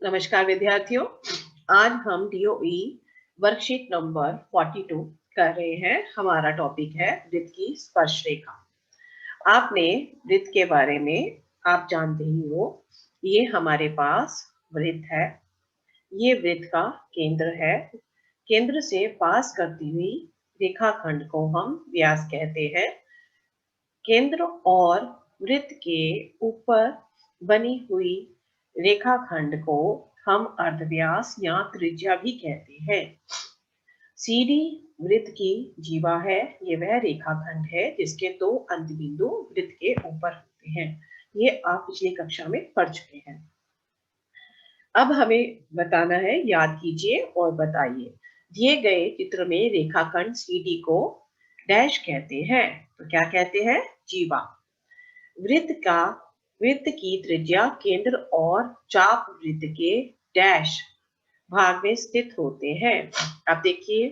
नमस्कार विद्यार्थियों। आज हम डीओई वर्कशीट नंबर 42 कर रहे हैं। हमारा टॉपिक है वृत्त की स्पर्श रेखा। आपने वृत्त के बारे में आप जानते ही हो। ये हमारे पास वृत्त है। ये वृत्त का केंद्र है। केंद्र से पास करती हुई रेखाखंड को हम व्यास कहते हैं। केंद्र और वृत्त के ऊपर बनी हुई रेखाखंड को हम अर्धव्यास या त्रिज्या भी कहते हैं। सीडी वृत्त की जीवा है। ये वह रेखाखंड है जिसके दो अंत बिंदु वृत्त के ऊपर होते हैं। ये आप पिछली कक्षा में पढ़ चुके हैं। अब हमें बताना है, याद कीजिए और बताइए। दिए गए चित्र में रेखाखंड सीडी को डैश कहते हैं। तो क्या कहते हैं? जीवा। वृत्त की त्रिज्या केंद्र और चाप वृत्त के डैश भाग में स्थित होते हैं। अब देखिए,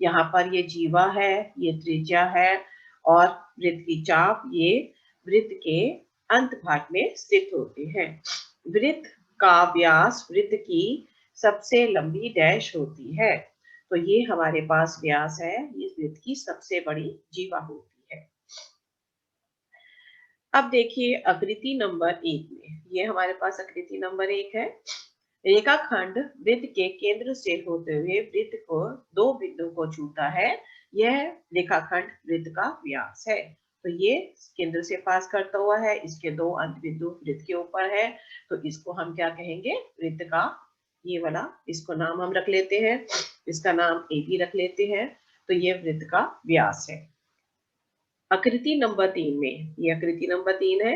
यहाँ पर ये जीवा है, ये त्रिज्या है और वृत्त की चाप ये वृत्त के अंत भाग में स्थित होते हैं। वृत्त का व्यास वृत्त की सबसे लंबी डैश होती है। तो ये हमारे पास व्यास है, ये वृत्त की सबसे बड़ी जीवा होती है। अब देखिए आकृति नंबर 1 में, ये हमारे पास आकृति नंबर 1 है। रेखाखंड वृत्त के केंद्र से होते हुए वृत्त को दो बिंदु को छूता है। यह रेखाखंड वृत्त का व्यास है। तो ये केंद्र से पास करता हुआ है, इसके दो अंत बिंदु वृत्त के ऊपर है। तो इसको हम क्या कहेंगे? वृत्त का ये वाला, इसको नाम हम रख लेते हैं, इसका नाम ए बी रख लेते हैं। तो ये वृत्त का व्यास है। आकृति नंबर 3 में, ये आकृति नंबर 3 है।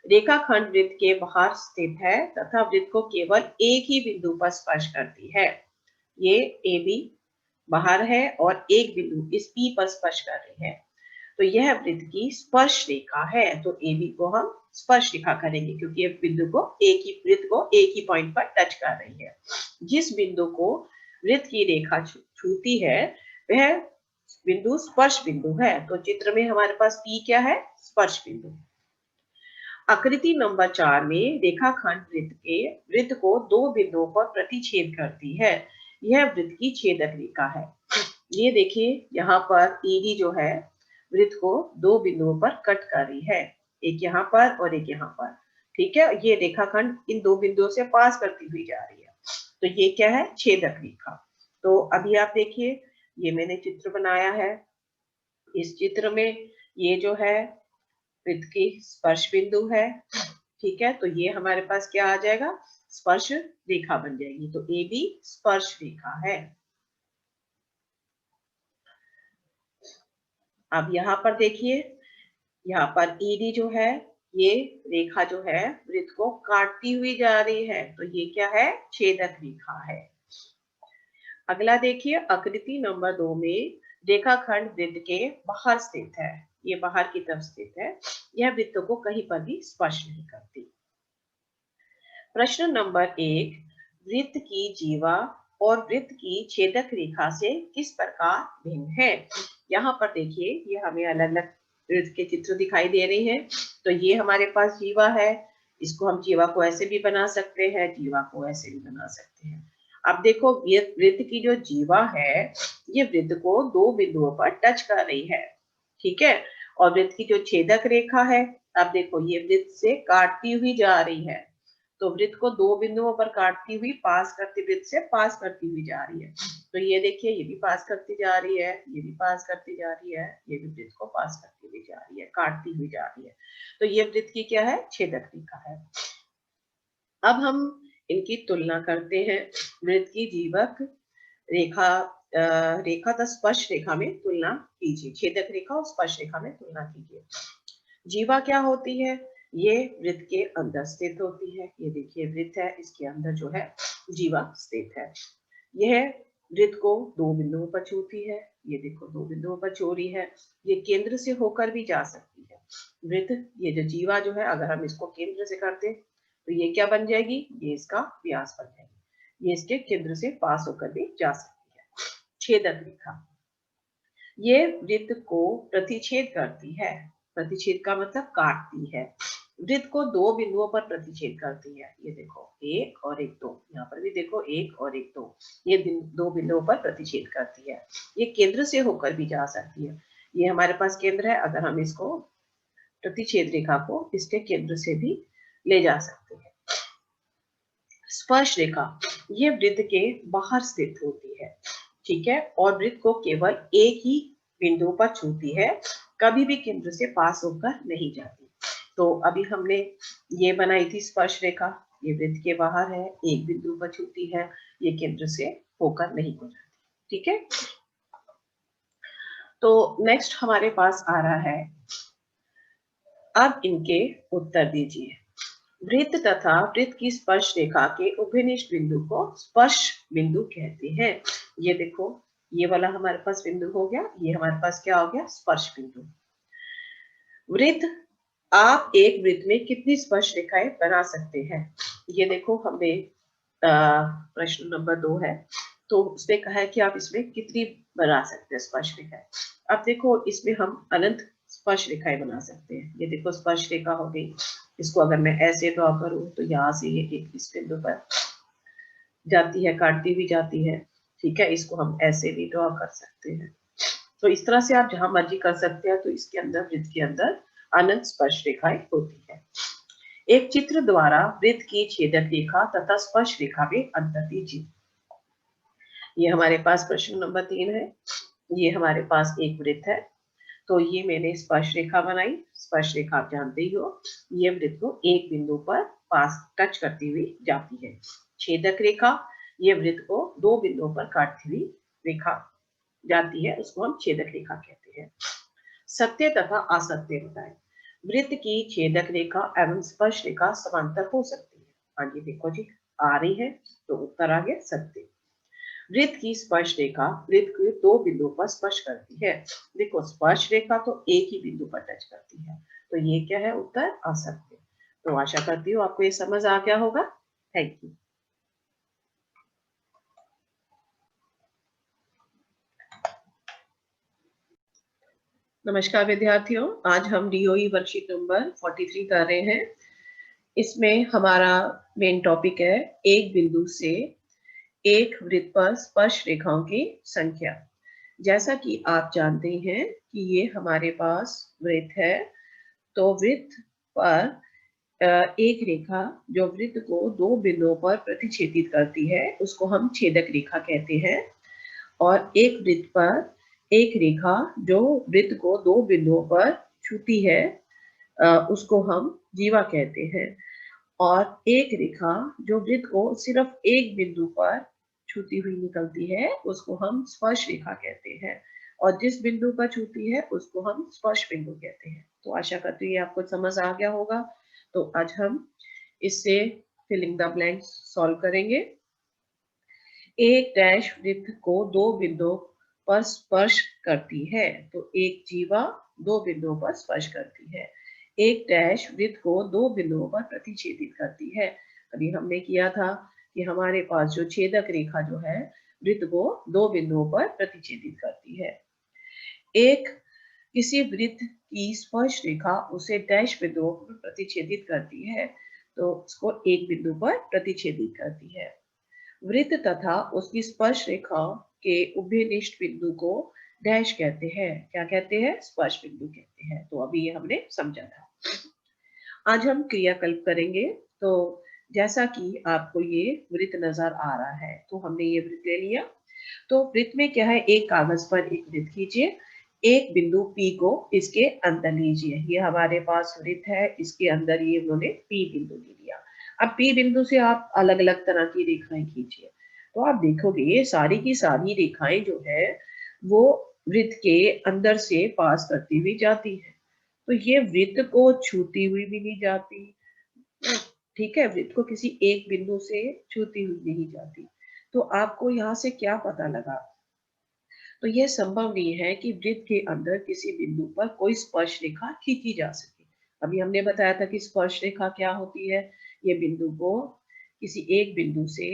रेखाखंड वृत्त के बाहर स्थित है तथा वृत्त को केवल एक ही बिंदु पर स्पर्श करती है। ये ए बी बाहर है और एक बिंदु इस पी पर स्पर्श कर रही है। तो यह वृत्त की स्पर्श रेखा है। तो ए बी को हम स्पर्श रेखा करेंगे क्योंकि ये बिंदु को वृत्त को एक ही पॉइंट पर टच कर रही है। जिस बिंदु को वृत्त की रेखा छूती है वह बिंदु स्पर्श बिंदु है। तो चित्र में हमारे पास पी क्या है? स्पर्श बिंदु। आकृति नंबर 4 में रेखाखंड वृत्त को दो बिंदुओं पर प्रतिच्छेद करती है। यह वृत्त की छेदक रेखा है। ये देखिए, यहाँ पर ईडी जो है वृत्त को दो बिंदुओं पर कट कर रही है, एक यहाँ पर और एक यहाँ पर। ठीक है, ये रेखाखंड इन दो बिंदुओं से पास करती हुई जा रही है। तो ये क्या है? छेदक रेखा। तो अभी आप देखिए, ये मैंने चित्र बनाया है। इस चित्र में ये जो है वृत्त की स्पर्श बिंदु है। ठीक है, तो ये हमारे पास क्या आ जाएगा? स्पर्श रेखा बन जाएगी। तो ए बी स्पर्श रेखा है। अब यहाँ पर देखिए, यहाँ पर ईडी जो है, ये रेखा जो है वृत्त को काटती हुई जा रही है। तो ये क्या है? छेदक रेखा है। अगला देखिए, आकृति नंबर 2 में रेखाखंड वृत्त के बाहर स्थित है। ये बाहर की तरफ स्थित है। यह वृत्त को कहीं पर भी स्पर्श नहीं करती। प्रश्न नंबर 1, वृत्त की जीवा और वृत्त की छेदक रेखा से किस प्रकार भिन्न है? यहाँ पर देखिए, ये हमें अलग अलग वृत्त के चित्र दिखाई दे रहे हैं। तो ये हमारे पास जीवा है, इसको हम जीवा को ऐसे भी बना सकते हैं, जीवा को ऐसे भी बना सकते हैं। अब देखो, ये वृत्त की जो जीवा है, ये वृत्त को दो बिंदुओं पर टच कर रही है। ठीक है, और वृत्त की जो छेदक रेखा है, अब देखो ये वृत्त से काटती हुई जा रही है। तो वृत्त को दो बिंदुओं पर काटती हुई पास करती वृत्त से पास करती हुई जा रही है। तो ये देखिए, ये भी पास करती जा रही है, ये भी पास करती जा रही है, ये भी वृत्त को पास करती हुई जा रही है, काटती हुई जा रही है। तो ये वृत्त की क्या है? छेदक रेखा है। अब हम इनकी तुलना करते हैं। वृत्त की जीवक रेखा रेखा तथा स्पर्श रेखा में तुलना कीजिए। छेदक रेखा और स्पर्श रेखा में तुलना कीजिए। जीवा क्या होती है? ये वृत्त के अंदर स्थित होती है। ये देखिए वृत्त है, इसके अंदर जो है जीवा स्थित है। यह वृत्त को दो बिंदुओं पर छूती है। ये देखो दो बिंदुओं पर छू रही है। ये केंद्र से होकर भी जा सकती है। वृत्त, ये जो जीवा जो है, अगर हम इसको केंद्र से करते तो ये क्या बन जाएगी? ये इसका व्यास बन जाएगी। ये इसके केंद्र से पास होकर भी जा सकती है। छेदक रेखा, ये वृत्त को प्रतिच्छेद करती है। प्रतिच्छेद का मतलब काटती है। वृत्त को दो बिंदुओं पर प्रतिच्छेद करती है। ये देखो, एक और एक, दो, यहाँ पर भी देखो एक और एक, दो, ये दो बिंदुओं पर प्रतिच्छेद करती है। ये केंद्र से होकर भी जा सकती है। ये हमारे पास केंद्र है, अगर हम इसको प्रतिच्छेद रेखा को इसके केंद्र से भी ले जा सकते हैं। स्पर्श रेखा ये वृत्त के बाहर स्थित होती है, ठीक है, और वृत्त को केवल एक ही बिंदु पर छूती है, कभी भी केंद्र से पास होकर नहीं जाती। तो अभी हमने ये बनाई थी स्पर्श रेखा, ये वृत्त के बाहर है, एक बिंदु पर छूती है, ये केंद्र से होकर नहीं गुजरती, ठीक है। तो नेक्स्ट हमारे पास आ रहा है, अब इनके उत्तर दीजिए। वृत्त तथा वृत्त की स्पर्श रेखा के उभयनिष्ठ बिंदु को स्पर्श बिंदु कहते हैं। ये देखो, ये वाला हमारे पास बिंदु हो गया, ये हमारे पास क्या हो गया, स्पर्श बिंदु। वृत्त, आप एक वृत्त में कितनी स्पर्श रेखाएं बना सकते हैं? ये देखो, हमने प्रश्न नंबर 2 है, तो उसने कहा है कि आप इसमें कितनी बना सकते हैं स्पर्श रेखाएं। अब देखो, इसमें हम अनंत स्पर्श रेखाएं बना सकते हैं। ये देखो स्पर्श रेखा हो गई, इसको अगर मैं ऐसे ड्रॉ करूं तो यहाँ से ये एक इस बिंदु पर जाती है, काटती हुई जाती है, ठीक है। इसको हम ऐसे भी ड्रॉ कर सकते हैं। तो इस तरह से आप जहां मर्जी कर सकते हैं। तो इसके अंदर, वृत्त के अंदर अनंत स्पर्श रेखाएं होती है। एक चित्र द्वारा वृत्त की छेदक रेखा तथा स्पर्श रेखा में अंतर दीजिए। ये हमारे पास प्रश्न नंबर 3 है। ये हमारे पास एक वृत्त है, तो ये मैंने स्पर्श रेखा बनाई। स्पर्श रेखा आप जानते ही हो, ये वृत्त को एक बिंदु पर पास टच करती हुई जाती है। छेदक रेखा, ये वृत्त को दो बिंदुओं पर काटती हुई रेखा जाती है, उसको हम छेदक रेखा कहते हैं। सत्य तथा असत्य बताएं। वृत्त की छेदक रेखा एवं स्पर्श रेखा समांतर हो सकती है। हाँ जी, देखो जी, आ रही है, तो उत्तर आ गया सत्य। वृत्त की स्पर्श रेखा वृत्त के दो बिंदुओं पर स्पर्श करती है। देखो, स्पर्श रेखा तो एक ही बिंदु पर टच करती है, तो ये क्या है, उत्तर असत्य। तो आशा करती हूँ आपको ये समझ आ गया होगा। Thank you. नमस्कार विद्यार्थियों, आज हम डीओई वर्कशीट नंबर 43 कर रहे हैं। इसमें हमारा मेन टॉपिक है एक बिंदु से एक वृत्त पर स्पर्श रेखाओं की संख्या। जैसा कि आप जानते हैं कि ये हमारे पास वृत्त है, तो वृत्त पर एक रेखा जो वृत्त को दो बिंदुओं पर प्रतिच्छेदित करती है, उसको हम छेदक रेखा कहते हैं। और एक वृत्त पर एक रेखा जो वृत्त को दो बिंदुओं पर छूती है, उसको हम जीवा कहते हैं। और एक रेखा जो वृत्त को सिर्फ एक बिंदु पर छूती हुई निकलती है, उसको हम स्पर्श रेखा कहते हैं। और जिस बिंदु पर छूती है, उसको हम स्पर्श बिंदु कहते हैं। तो आशा करती हूँ ये आपको समझ आ गया होगा। तो आज हम इससे फिलिंग द ब्लैंक्स सॉल्व करेंगे। एक डैश वृत्त को दो बिंदुओं पर स्पर्श करती है, तो एक जीवा दो बिंदुओं पर स्पर्श करती है। एक डैश वृत्त को दो बिंदुओं पर प्रतिच्छेदित करती है। अभी हमने किया था कि हमारे पास जो छेदक रेखा जो है, वृत्त को दो बिंदुओं पर प्रतिच्छेदित करती है। एक किसी वृत्त की स्पर्श रेखा उसे डैश बिंदुओं पर प्रतिच्छेदित करती है, तो उसको एक बिंदु पर प्रतिच्छेदित करती है। वृत्त तथा उसकी स्पर्श रेखा के उभयनिष्ठ बिंदु को डैश कहते हैं। क्या कहते हैं? स्पर्श बिंदु कहते हैं। तो अभी ये हमने समझा था। आज हम क्रियाकल्प करेंगे। तो जैसा कि आपको ये वृत्त नजर आ रहा है, तो हमने ये वृत्त ले लिया। तो वृत्त में क्या है, एक कागज पर एक वृत्त खींचिए, एक बिंदु P को इसके अंदर लीजिए। ये हमारे पास वृत्त है, इसके अंदर ये उन्होंने P बिंदु ले लिया। अब P बिंदु से आप अलग अलग तरह की रेखाएं खींचिए, तो आप देखोगे ये सारी की सारी रेखाएं जो है वो वृत्त के अंदर से पास करती हुई जाती है। तो ये वृत्त को छूती हुई भी नहीं जाती, ठीक है, वृत्त को किसी एक बिंदु से छूती हुई नहीं जाती। तो आपको यहाँ से क्या पता लगा? तो यह संभव नहीं है कि वृत्त के अंदर किसी बिंदु पर कोई स्पर्श रेखा खींची जा सके। अभी हमने बताया था कि स्पर्श रेखा क्या होती है। ये बिंदु को किसी एक बिंदु से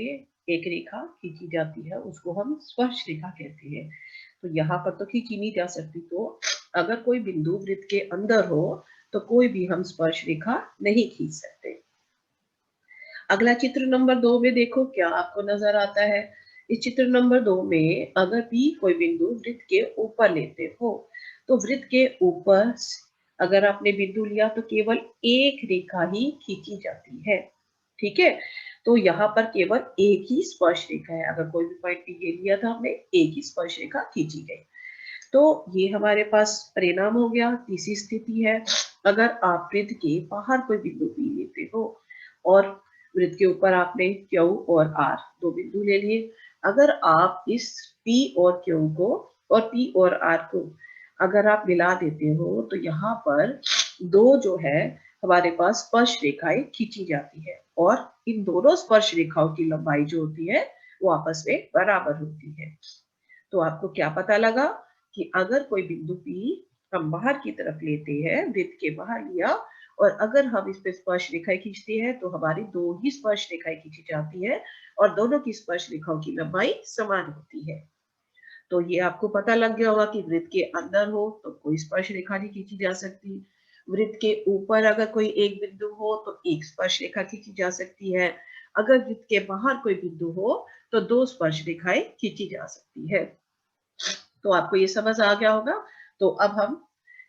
एक रेखा खींची जाती है, उसको हम स्पर्श रेखा कहते हैं। तो यहाँ पर तो खींची नहीं जा सकती। तो अगर कोई बिंदु वृत्त के अंदर हो, तो कोई भी हम स्पर्श रेखा नहीं खींच सकते। अगला चित्र नंबर 2 में देखो क्या आपको नजर आता है। इस चित्र नंबर 2 में अगर भी कोई बिंदु वृत्त के ऊपर लेते हो तो वृत्त के ऊपर अगर आपने बिंदु लिया तो केवल एक रेखा ही खींची जाती है। ठीक है, तो यहाँ पर केवल एक ही स्पर्श रेखा है। अगर कोई भी पॉइंट ये लिया था हमने, एक ही स्पर्श रेखा खींची गई। तो ये हमारे पास परिणाम हो गया। तीसरी स्थिति है, अगर आप वृत्त के बाहर कोई बिंदु पी लेते हो और वृत्त के ऊपर आपने Q और R दो बिंदु ले लिए। अगर आप इस P और Q को और P और R को अगर आप मिला देते हो तो यहाँ पर दो जो है हमारे पास स्पर्श रेखाएं खींची जाती है और इन दोनों स्पर्श रेखाओं की लंबाई जो होती है वो आपस में बराबर होती है। तो आपको क्या पता लगा कि अगर कोई बिंदु P हम बाहर की तरफ लेते हैं, वृत्त के बाहर लिया, और अगर हम इस पे स्पर्श रेखाएं खींचते हैं तो हमारी दो ही स्पर्श रेखाएं खींची जाती है और दोनों की स्पर्श रेखाओं की लंबाई समान होती है। तो ये आपको पता लग गया होगा कि वृत्त के अंदर हो तो कोई स्पर्श रेखा नहीं खींची जा सकती, वृत्त के ऊपर अगर कोई एक बिंदु हो तो एक स्पर्श रेखा खींची जा सकती है, अगर वृत्त के बाहर कोई बिंदु हो तो दो स्पर्श रेखाएं खींची जा सकती है। तो आपको ये समझ आ गया होगा। तो अब हम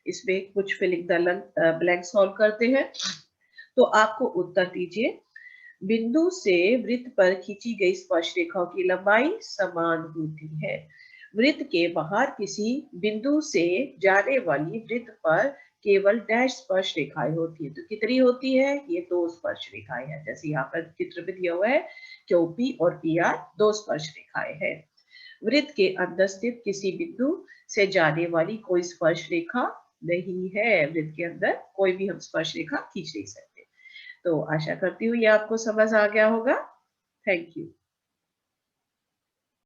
इसमें कुछ फिलिंग द ब्लैंक सॉल्व करते हैं। तो आपको उत्तर दीजिए, बिंदु से वृत्त पर खींची गई स्पर्श रेखाओं की लंबाई समान होती है। वृत्त के बाहर किसी बिंदु से जाने वाली वृत्त पर केवल डैश स्पर्श रेखाएं होती है। तो कितनी होती है? ये दो स्पर्श रेखाएं हैं। जैसे यहाँ पर चित्र में दिया हुआ है, क्यूपी और पीआर दो स्पर्श रेखाएं हैं। वृत्त के अंदर स्थित किसी बिंदु से जाने वाली कोई स्पर्श रेखा नहीं है। वृत्त के अंदर कोई भी हम स्पर्श रेखा खींच नहीं सकते। तो आशा करती हूँ ये आपको समझ आ गया होगा। Thank you.